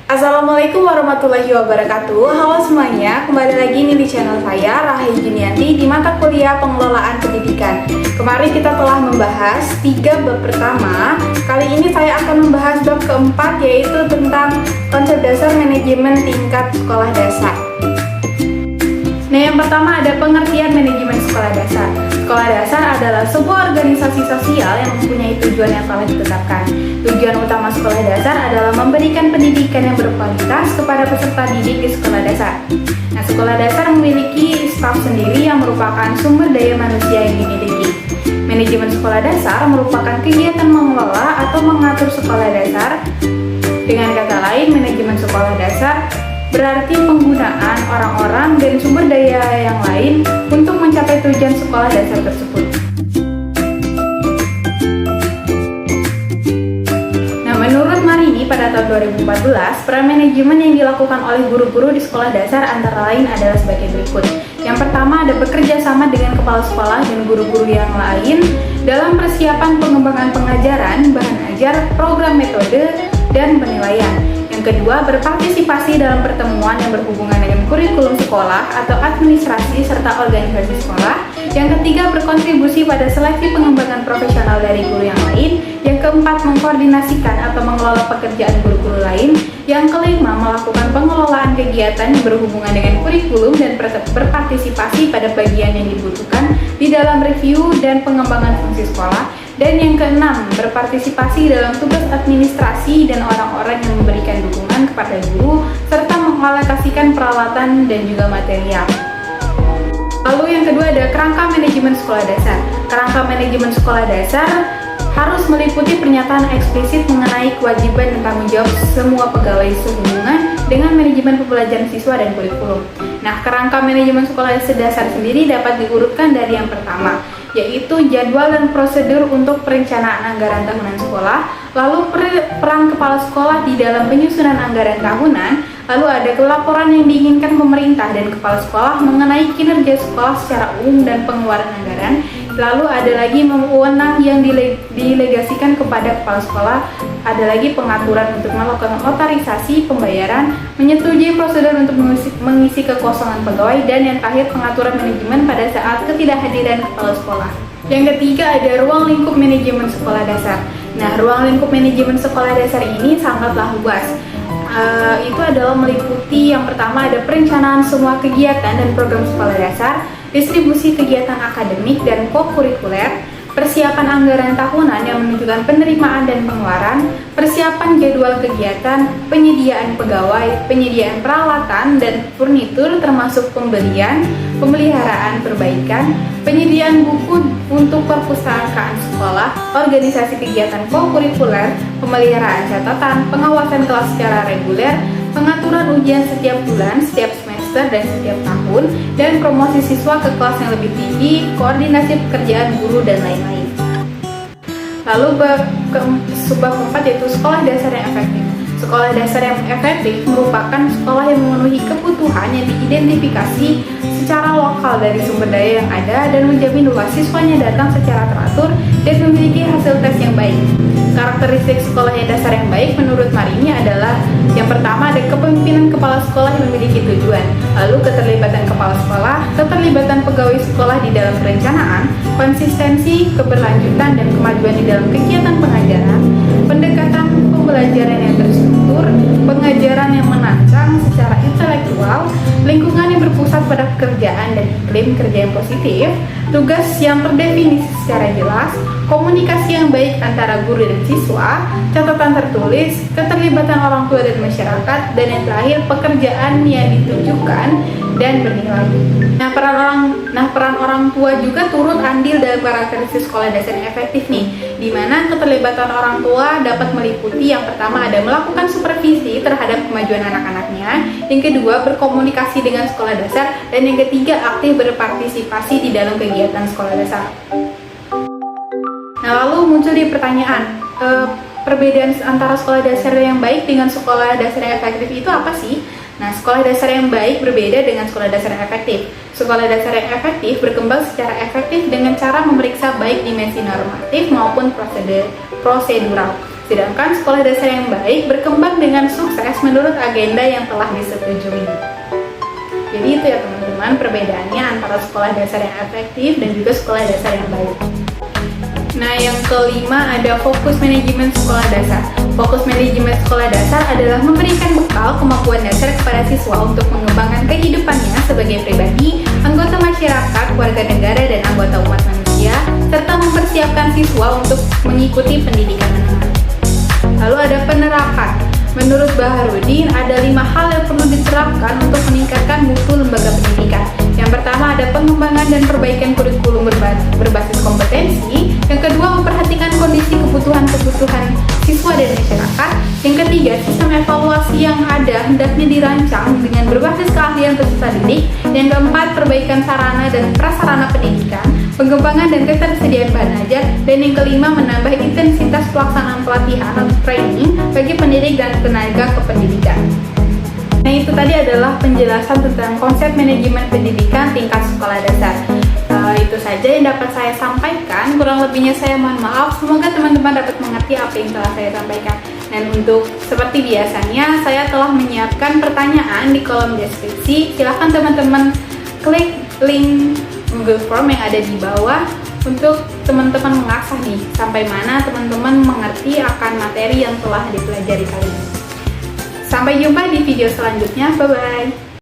Assalamualaikum warahmatullahi wabarakatuh. Halo semuanya, kembali lagi nih di channel saya Rahai Junianti di mata kuliah Pengelolaan Pendidikan. Kemarin kita telah membahas 3 bab pertama. Kali ini saya akan membahas bab keempat, yaitu tentang konsep dasar manajemen tingkat sekolah dasar. Nah, yang pertama ada pengertian manajemen sekolah dasar. Sekolah dasar adalah sebuah organisasi sosial yang mempunyai tujuan yang telah ditetapkan. Tujuan utama sekolah dasar adalah memberikan pendidikan yang berkualitas kepada peserta didik di sekolah dasar. Nah, sekolah dasar memiliki staf sendiri yang merupakan sumber daya manusia yang dimiliki. Manajemen sekolah dasar merupakan kegiatan mengelola atau mengatur sekolah dasar. Dengan kata lain, manajemen sekolah dasar berarti penggunaan orang-orang dan sumber daya yang lain untuk mencapai tujuan sekolah dasar tersebut. Nah, menurut Marini pada tahun 2014, peran manajemen yang dilakukan oleh guru-guru di sekolah dasar antara lain adalah sebagai berikut. Yang pertama ada bekerja sama dengan kepala sekolah dan guru-guru yang lain dalam persiapan pengembangan pengajaran, bahan ajar, program metode, dan penilaian. Yang kedua, berpartisipasi dalam pertemuan yang berhubungan dengan kurikulum sekolah atau administrasi serta organisasi sekolah. Yang ketiga, berkontribusi pada seleksi pengembangan profesional dari guru yang lain. Yang keempat, mengkoordinasikan atau mengelola pekerjaan guru-guru lain. Yang kelima, melakukan pengelolaan kegiatan yang berhubungan dengan kurikulum dan berpartisipasi pada bagian yang dibutuhkan di dalam review dan pengembangan fungsi sekolah. Dan yang keenam, berpartisipasi dalam tugas administrasi dan orang-orang yang memberikan dukungan kepada guru, serta mengalokasikan peralatan dan juga material. Lalu yang kedua ada kerangka manajemen sekolah dasar. Kerangka manajemen sekolah dasar harus meliputi pernyataan eksplisit mengenai kewajiban dan tanggung jawab semua pegawai sehubungan dengan manajemen pembelajaran siswa dan kurikulum. Nah, kerangka manajemen sekolah dasar sendiri dapat diurutkan dari yang pertama, yaitu jadwal dan prosedur untuk perencanaan anggaran tahunan sekolah, lalu peran kepala sekolah di dalam penyusunan anggaran tahunan, lalu ada laporan yang diinginkan pemerintah dan kepala sekolah mengenai kinerja sekolah secara umum dan pengeluaran anggaran, lalu ada lagi wewenang yang didelegasikan kepada kepala sekolah, ada lagi pengaturan untuk melakukan otorisasi pembayaran, menyetujui prosedur untuk mengisi kekosongan pegawai, dan yang terakhir pengaturan manajemen pada saat ketidakhadiran kepala sekolah. Yang ketiga ada ruang lingkup manajemen sekolah dasar. Nah, ruang lingkup manajemen sekolah dasar ini sangatlah luas. Itu adalah meliputi yang pertama ada perencanaan semua kegiatan dan program sekolah dasar, distribusi kegiatan akademik dan kokurikuler, persiapan anggaran tahunan yang menunjukkan penerimaan dan pengeluaran, persiapan jadwal kegiatan, penyediaan pegawai, penyediaan peralatan dan furnitur termasuk pembelian, pemeliharaan perbaikan, penyediaan buku untuk perpustakaan sekolah, organisasi kegiatan kokurikuler, pemeliharaan catatan, pengawasan kelas secara reguler, pengaturan ujian setiap bulan, setiap semester dan setiap tahun, dan promosi siswa ke kelas yang lebih tinggi, koordinasi pekerjaan guru, dan lain-lain. Lalu bab keempat yaitu sekolah dasar yang efektif. Sekolah dasar yang efektif merupakan sekolah yang memenuhi kebutuhan yang diidentifikasi secara lokal dari sumber daya yang ada dan menjamin bahwa siswanya datang secara teratur dan memiliki hasil tes yang baik. Karakteristik sekolah yang dasar yang baik menurut Marini adalah yang pertama ada kepemimpinan kepala sekolah yang memiliki tujuan, lalu keterlibatan kepala sekolah, keterlibatan pegawai sekolah di dalam perencanaan, konsistensi, keberlanjutan dan kemajuan di dalam kegiatan pengajaran, pendekatan pembelajaran yang terstruktur, pengajaran yang menancang secara intelektual, lingkungan yang berpusat pada pekerjaan dan iklim kerja yang positif, tugas yang terdefinisi secara jelas, komunikasi yang baik antara guru dan siswa, catatan tertulis, keterlibatan orang tua dan masyarakat, dan yang terakhir pekerjaan yang ditujukan dan bernilai. Nah, peran orang tua juga turut andil dalam karakteristik sekolah dasar yang efektif nih, di mana keterlibatan orang tua dapat meliputi yang pertama ada melakukan supervisi terhadap kemajuan anak-anaknya, yang kedua berkomunikasi dengan sekolah dasar, dan yang ketiga aktif berpartisipasi di dalam kegiatan sekolah dasar. Nah, lalu muncul di pertanyaan, perbedaan antara sekolah dasar yang baik dengan sekolah dasar yang efektif itu apa sih? Nah, sekolah dasar yang baik berbeda dengan sekolah dasar yang efektif. Sekolah dasar yang efektif berkembang secara efektif dengan cara memeriksa baik dimensi normatif maupun prosedural. Sedangkan sekolah dasar yang baik berkembang dengan sukses menurut agenda yang telah disetujui. Jadi itu ya teman-teman perbedaannya antara sekolah dasar yang efektif dan juga sekolah dasar yang baik. Nah, yang kelima ada fokus manajemen sekolah dasar. Fokus manajemen sekolah dasar adalah memberikan bekal kemampuan dasar kepada siswa untuk mengembangkan kehidupannya sebagai pribadi, anggota masyarakat, warga negara, dan anggota umat manusia, serta mempersiapkan siswa untuk mengikuti pendidikan menengah. Lalu ada penerapan. Menurut Baharudin, ada 5 hal yang perlu diterapkan untuk meningkatkan mutu lembaga pendidikan. Yang pertama ada pengembangan dan perbaikan kurikulum berbasis kompetensi. Yang kedua, memperhatikan kondisi kebutuhan siswa dan masyarakat. Yang ketiga, sistem evaluasi yang ada hendaknya dirancang dengan berbasis keahlian peserta didik. Yang keempat, perbaikan sarana dan prasarana pendidikan, pengembangan dan ketersediaan bahan ajar. Dan yang kelima, menambah intensitas pelaksanaan pelatihan atau training bagi pendidik dan tenaga kependidikan. Nah, itu tadi adalah penjelasan tentang konsep manajemen pendidikan tingkat sekolah dasar. Itu saja yang dapat saya sampaikan. Kurang lebihnya saya mohon maaf. Semoga teman-teman dapat mengerti apa yang telah saya sampaikan. Dan untuk seperti biasanya, saya telah menyiapkan pertanyaan di kolom deskripsi. Silahkan teman-teman klik link Google Form yang ada di bawah untuk teman-teman mengasah nih sampai mana teman-teman mengerti akan materi yang telah dipelajari kali ini. Sampai jumpa di video selanjutnya. Bye-bye.